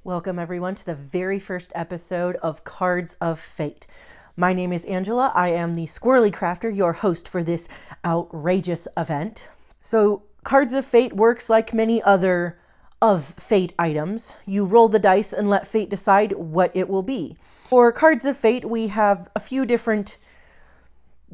Welcome everyone to the very first episode of Cards of Fate. My name is Angela. I am the Squirrely Crafter, your host for this outrageous event. So Cards of Fate works like many other of Fate items. You roll the dice and let fate decide what it will be. For Cards of Fate, we have a few different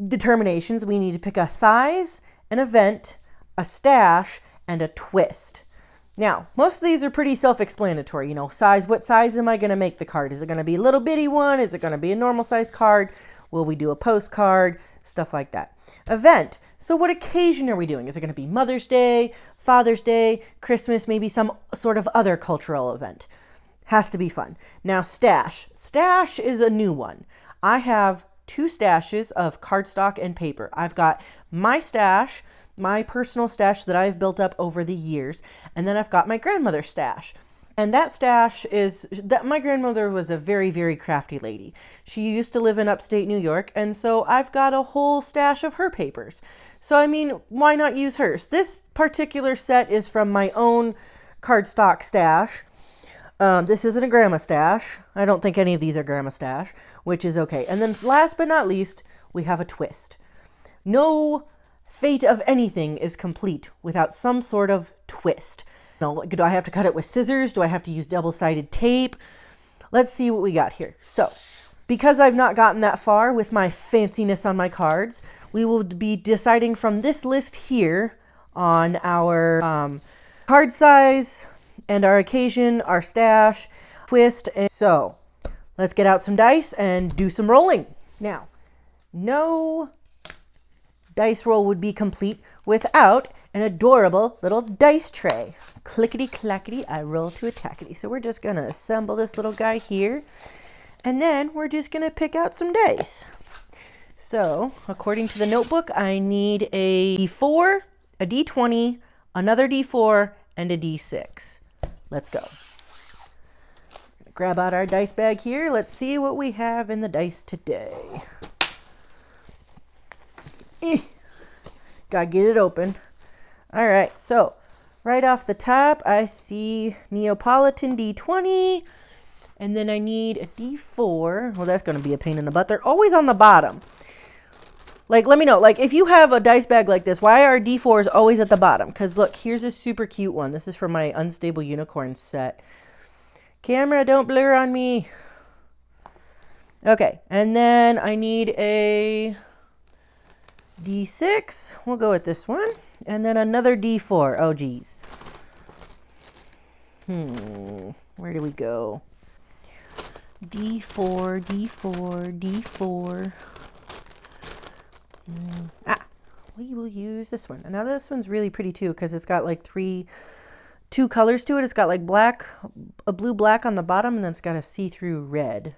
determinations. We need to pick a size, an event, a stash, and a twist. Now, most of these are pretty self-explanatory. You know, size, what size am I going to make the card? Is it going to be a little bitty one? Is it going to be a normal size card? Will we do a postcard? Stuff like that. Event. So what occasion are we doing? Is it going to be Mother's Day, Father's Day, Christmas, maybe some sort of other cultural event? Has to be fun. Now, stash. Stash is a new one. I have two stashes of cardstock and paper. I've got my stash, my personal stash that I've built up over the years, and then I've got my grandmother's stash. And that stash is that my grandmother was a very, very crafty lady. She used to live in upstate New York, and so I've got a whole stash of her papers. So I mean, why not use hers? This particular set is from my own cardstock stash. This isn't a grandma stash. I don't think any of these are grandma stash, which is okay. And then last but not least, we have a twist. No fate of anything is complete without some sort of twist. Now, do I have to cut it with scissors? Do I have to use double-sided tape? Let's see what we got here. So, because I've not gotten that far with my fanciness on my cards, we will be deciding from this list here on our card size and our occasion, our stash, twist. And so, let's get out some dice and do some rolling. Now, no dice roll would be complete without an adorable little dice tray. Clickety clackety, I roll to attackety. So we're just going to assemble this little guy here, and then we're just going to pick out some dice. So according to the notebook, I need a D4, a D20, another D4, and a D6. Let's go. Grab out our dice bag here. Let's see what we have in the dice today. Gotta get it open. All right, so right off the top, I see Neapolitan D20, and then I need a D4. Well, that's going to be a pain in the butt. They're always on the bottom. Like, let me know. Like, if you have a dice bag like this, why are D4s always at the bottom? Because, look, here's a super cute one. This is from my Unstable Unicorn set. Camera, don't blur on me. Okay, and then I need a D6, we'll go with this one, and then another D4. Oh geez. Where do we go? D4, D4, D4. We will use this one. And now this one's really pretty too, because it's got like two colors to it. It's got like black, a blue black on the bottom, and then it's got a see-through red.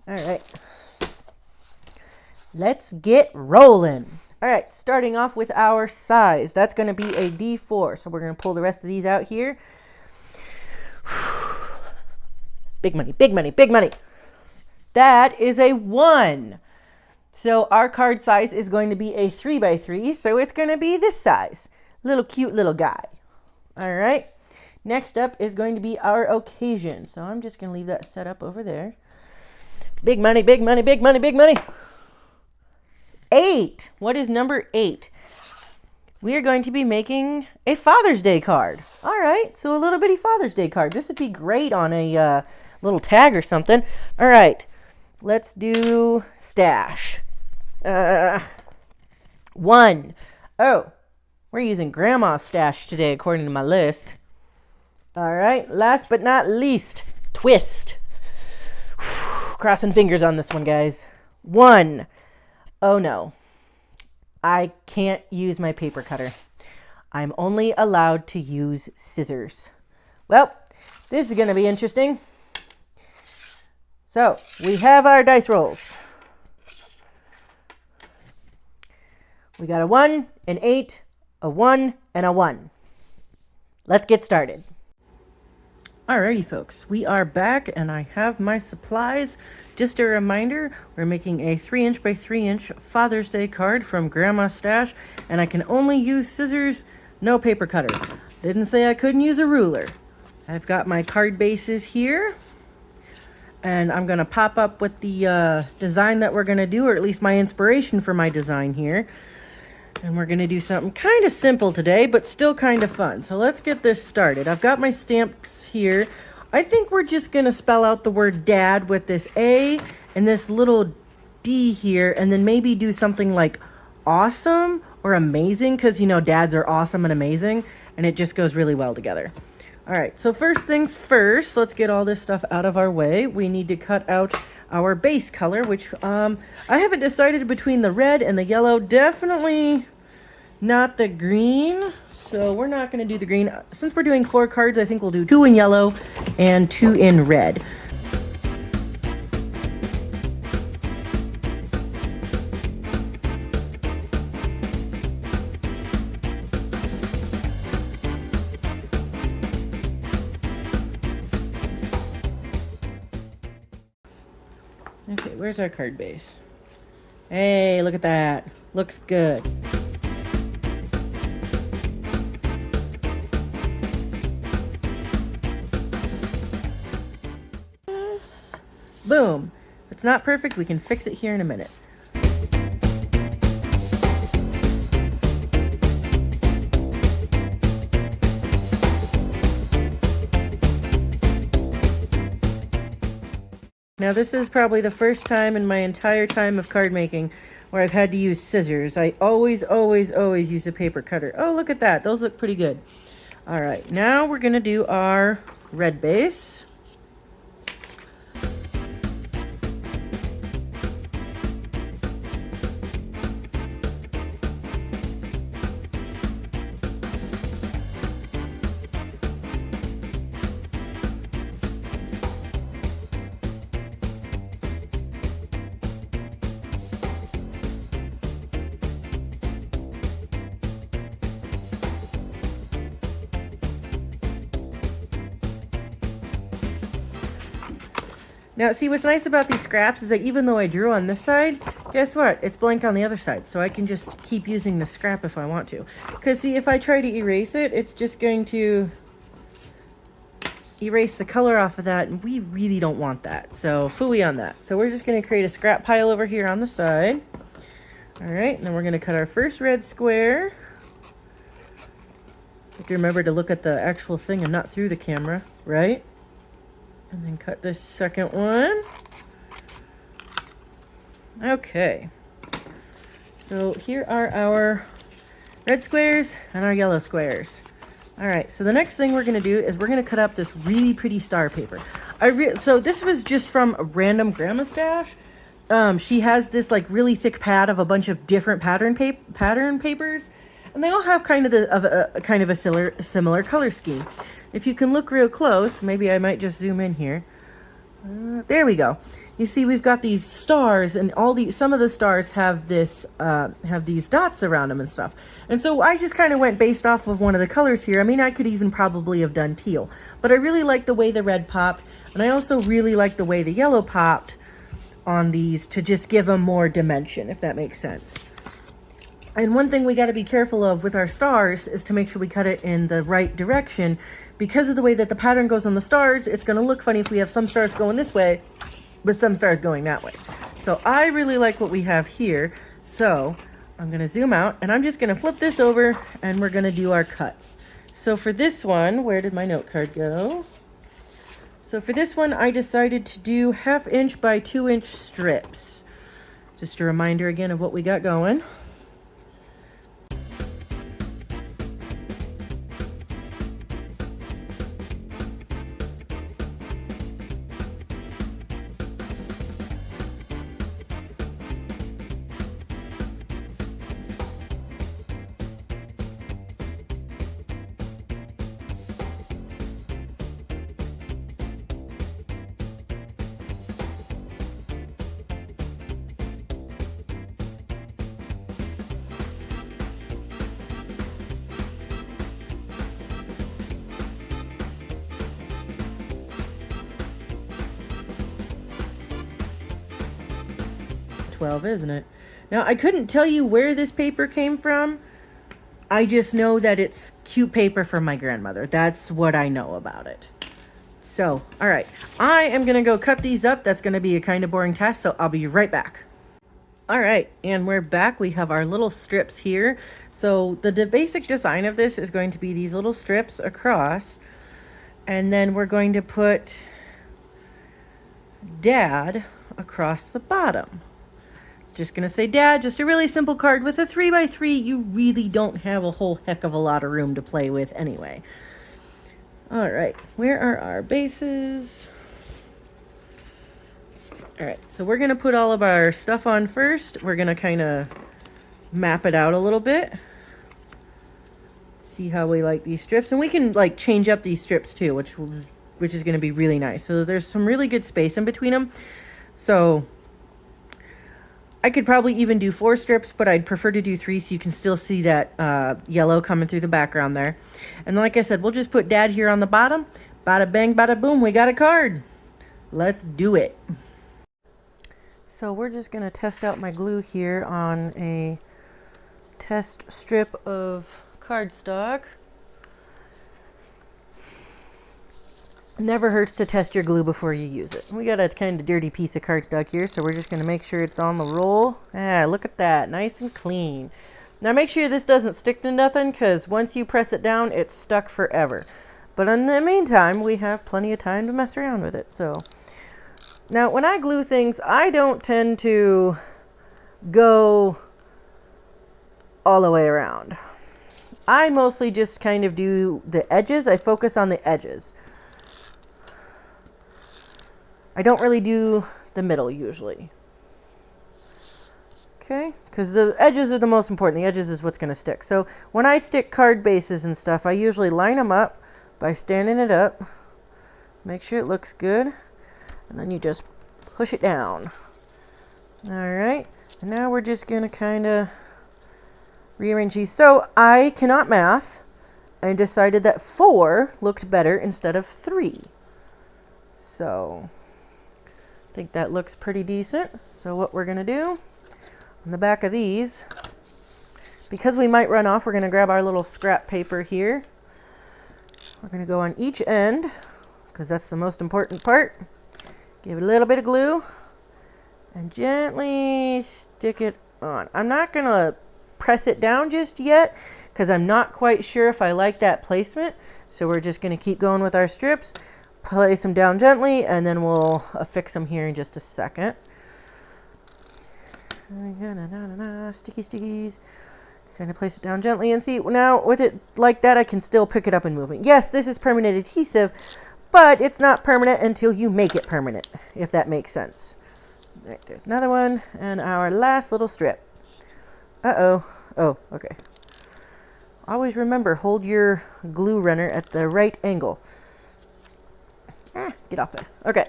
All right. Let's get rolling. All right, starting off with our size. That's going to be a D4. So we're going to pull the rest of these out here. Big money, big money, big money. That is a 1. So our card size is going to be a 3x3. So it's going to be this size. Little cute little guy. All right. Next up is going to be our occasion. So I'm just going to leave that set up over there. Big money, big money, big money, big money. 8. What is number 8? We are going to be making a Father's Day card. All right, so a little bitty Father's Day card. This would be great on a little tag or something. All right, let's do stash. 1. Oh, we're using Grandma's stash today according to my list. All right, last but not least, twist. Crossing fingers on this one, guys. 1. Oh no, I can't use my paper cutter. I'm only allowed to use scissors. Well, this is going to be interesting. So, we have our dice rolls. We got a 1, an 8, a 1, and a 1. Let's get started. Alrighty folks, we are back and I have my supplies. Just a reminder, we're making a 3" by 3" Father's Day card from Grandma's stash, and I can only use scissors, no paper cutter. Didn't say I couldn't use a ruler. I've got my card bases here, and I'm gonna pop up with the design that we're gonna do, or at least my inspiration for my design here. And we're gonna do something kind of simple today, but still kind of fun. So let's get this started. I've got my stamps here. I think we're just gonna spell out the word dad with this A and this little D here, and then maybe do something like awesome or amazing, because you know dads are awesome and amazing, and it just goes really well together. All right, so first things first, let's get all this stuff out of our way. We need to cut out our base color, which I haven't decided between the red and the yellow. Definitely not the green, so we're not going to do the green. Since we're doing 4 cards, I think we'll do 2 in yellow and 2 in red. Okay, where's our card base? Hey, look at that. Looks good. Boom. If it's not perfect, we can fix it here in a minute. Now this is probably the first time in my entire time of card making where I've had to use scissors. I always use a paper cutter. Oh, look at that. Those look pretty good. All right, now we're gonna do our red base. Now, see, what's nice about these scraps is that even though I drew on this side, guess what? It's blank on the other side, so I can just keep using the scrap if I want to. Because, see, if I try to erase it, it's just going to erase the color off of that, and we really don't want that. So, phooey on that. So, we're just going to create a scrap pile over here on the side. All right, and then we're going to cut our first red square. Have to remember to look at the actual thing and not through the camera, right? And then cut this second one. Okay. So here are our red squares and our yellow squares. All right, so the next thing we're gonna do is we're gonna cut up this really pretty star paper. So this was just from a random grandma stash. She has this like really thick pad of a bunch of different pattern papers, and they all have kind of a similar color scheme. If you can look real close, maybe I might just zoom in here. There we go. You see, we've got these stars, and some of the stars have these dots around them and stuff. And so I just kind of went based off of one of the colors here. I mean, I could even probably have done teal, but I really like the way the red popped, and I also really like the way the yellow popped on these to just give them more dimension, if that makes sense. And one thing we got to be careful of with our stars is to make sure we cut it in the right direction. Because of the way that the pattern goes on the stars, it's going to look funny if we have some stars going this way, but some stars going that way. So I really like what we have here. So I'm going to zoom out, and I'm just going to flip this over, and we're going to do our cuts. So for this one, where did my note card go? So for this one, I decided to do 1/2 inch by 2 inch strips. Just a reminder again of what we got going. Isn't it? Now, I couldn't tell you where this paper came from. I just know that it's cute paper from my grandmother. That's what I know about it. So, all right, I am gonna go cut these up. That's gonna be a kind of boring task, so I'll be right back. All right, and we're back. We have our little strips here. So the basic design of this is going to be these little strips across, and then we're going to put Dad across the bottom. It's just gonna say Dad, just a really simple card. With a 3x3, you really don't have a whole heck of a lot of room to play with anyway. All right, where are our bases? All right, so we're gonna put all of our stuff on first. We're gonna kind of map it out a little bit. See how we like these strips, and we can like change up these strips too, which is gonna be really nice. So there's some really good space in between them. So I could probably even do 4 strips, but I'd prefer to do 3 so you can still see that yellow coming through the background there. And like I said, we'll just put Dad here on the bottom. Bada bang, bada boom, we got a card. Let's do it. So we're just going to test out my glue here on a test strip of cardstock. Never hurts to test your glue before you use it. We got a kind of dirty piece of cardstock here, so we're just going to make sure it's on the roll. Ah, look at that, nice and clean. Now make sure this doesn't stick to nothing, because once you press it down, it's stuck forever. But in the meantime, we have plenty of time to mess around with it. So now when I glue things, I don't tend to go all the way around. I mostly just kind of do the edges. I focus on the edges. I don't really do the middle usually. Okay, because the edges are the most important. The edges is what's going to stick. So when I stick card bases and stuff, I usually line them up by standing it up. Make sure it looks good. And then you just push it down. All right, and now we're just going to kind of rearrange these. So I cannot math and decided that 4 looked better instead of 3. So I think that looks pretty decent. So what we're going to do on the back of these, because we might run off, we're going to grab our little scrap paper here. We're going to go on each end, because that's the most important part. Give it a little bit of glue and gently stick it on. I'm not going to press it down just yet because I'm not quite sure if I like that placement. So we're just going to keep going with our strips, place them down gently, and then we'll affix them here in just a second. Sticky stickies. Kind of place it down gently and see. Now with it like that, I can still pick it up and move it. Yes, this is permanent adhesive, but it's not permanent until you make it permanent, if that makes sense. All right, there's another one, and our last little strip. Uh-oh. Oh, okay. Always remember, hold your glue runner at the right angle. Get off there. Okay.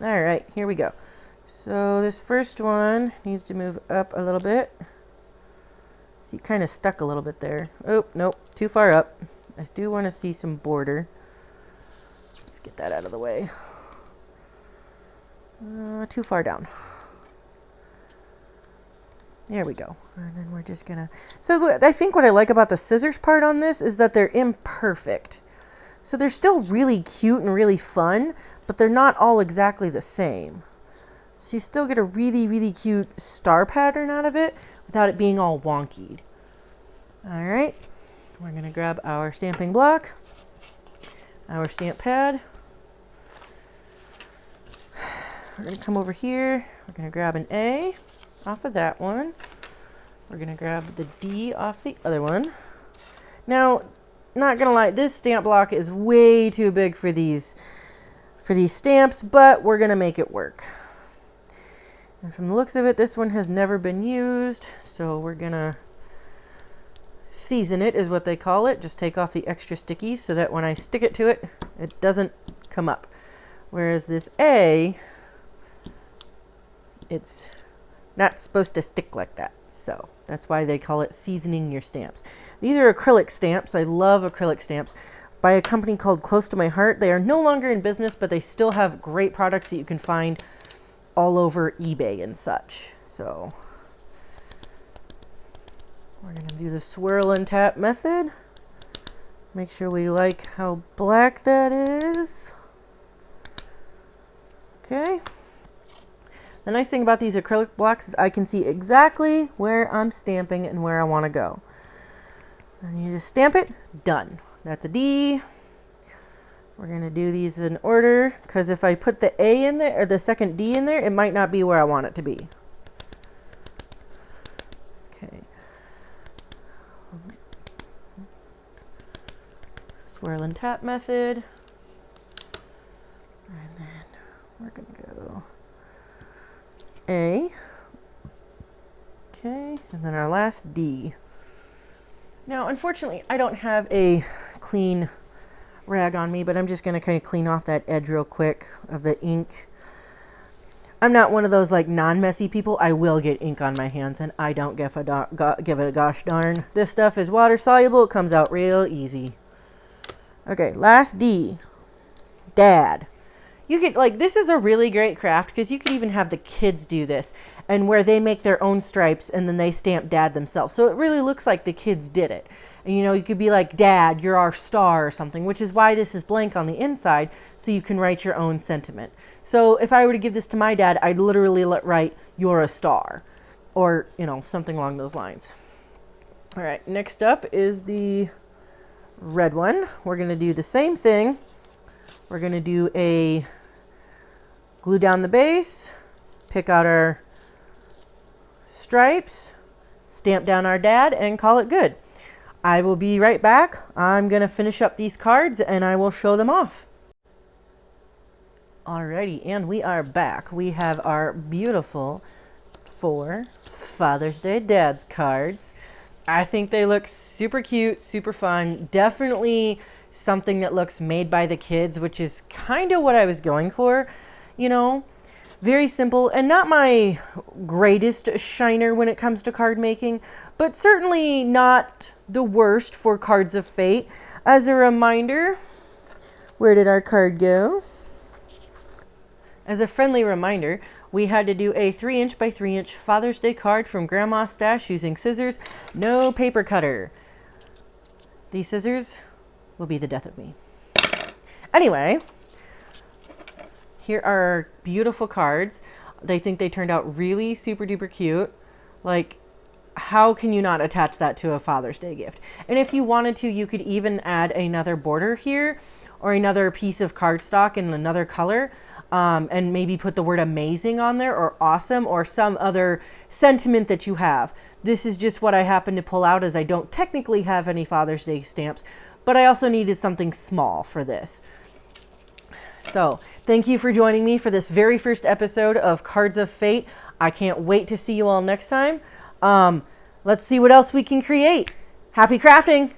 All right, here we go. So this first one needs to move up a little bit. See, kind of stuck a little bit there. Oh, nope, too far up. I do want to see some border. Let's get that out of the way. Too far down. There we go. And then we're just gonna... So I think what I like about the scissors part on this is that they're imperfect. So they're still really cute and really fun, but they're not all exactly the same. So you still get a really, really cute star pattern out of it without it being all wonky. All right, we're gonna grab our stamping block, our stamp pad. We're gonna come over here. We're gonna grab an A off of that one. We're gonna grab the D off the other one. Now, not gonna lie, this stamp block is way too big for these stamps, but we're gonna make it work. And from the looks of it, this one has never been used, so we're gonna season it, is what they call it. Just take off the extra stickies so that when I stick it to it, it doesn't come up. Whereas this A, it's not supposed to stick like that. So that's why they call it seasoning your stamps. These are acrylic stamps. I love acrylic stamps by a company called Close to My Heart. They are no longer in business, but they still have great products that you can find all over eBay and such. So we're going to do the swirl and tap method. Make sure we like how black that is. Okay. The nice thing about these acrylic blocks is I can see exactly where I'm stamping and where I want to go. And you just stamp it, done. That's a D. We're going to do these in order because if I put the A in there or the second D in there, it might not be where I want it to be. Okay. Swirl and tap method. And then we're going to go A. Okay, and then our last D. Now, unfortunately, I don't have a clean rag on me, but I'm just going to kind of clean off that edge real quick of the ink. I'm not one of those like non-messy people. I will get ink on my hands, and I don't give it a gosh darn. This stuff is water soluble. It comes out real easy. Okay, last D. Dad. You could, like, this is a really great craft because you could even have the kids do this and where they make their own stripes and then they stamp dad themselves. So it really looks like the kids did it. And, you know, you could be like, Dad, you're our star or something, which is why this is blank on the inside so you can write your own sentiment. So if I were to give this to my dad, I'd literally write, you're a star, or, you know, something along those lines. All right, next up is the red one. We're going to do the same thing. We're going to do a glue down the base, pick out our stripes, stamp down our dad, and call it good. I will be right back. I'm going to finish up these cards and I will show them off. Alrighty, and we are back. We have our beautiful 4 Father's Day Dad's cards. I think they look super cute, super fun. Definitely something that looks made by the kids, which is kind of what I was going for. You know, very simple and not my greatest shiner when it comes to card making, but certainly not the worst for Cards of Fate. As a reminder, where did our card go? As a friendly reminder, we had to do a 3" by 3" Father's Day card from Grandma's stash using scissors, no paper cutter. These scissors will be the death of me. Anyway, here are our beautiful cards. They think they turned out really super duper cute. Like, how can you not attach that to a Father's Day gift? And if you wanted to, you could even add another border here or another piece of cardstock in another color. And maybe put the word amazing on there or awesome or some other sentiment that you have. This is just what I happen to pull out, as I don't technically have any Father's Day stamps, but I also needed something small for this. So thank you for joining me for this very first episode of Cards of Fate. I can't wait to see you all next time. Let's see what else we can create. Happy crafting!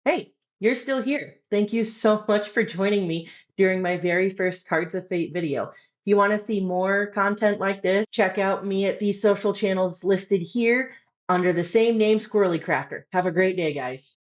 Hey, you're still here. Thank you so much for joining me during my very first Cards of Fate video. If you want to see more content like this, check out me at these social channels listed here under the same name, Squirrely Crafter. Have a great day, guys.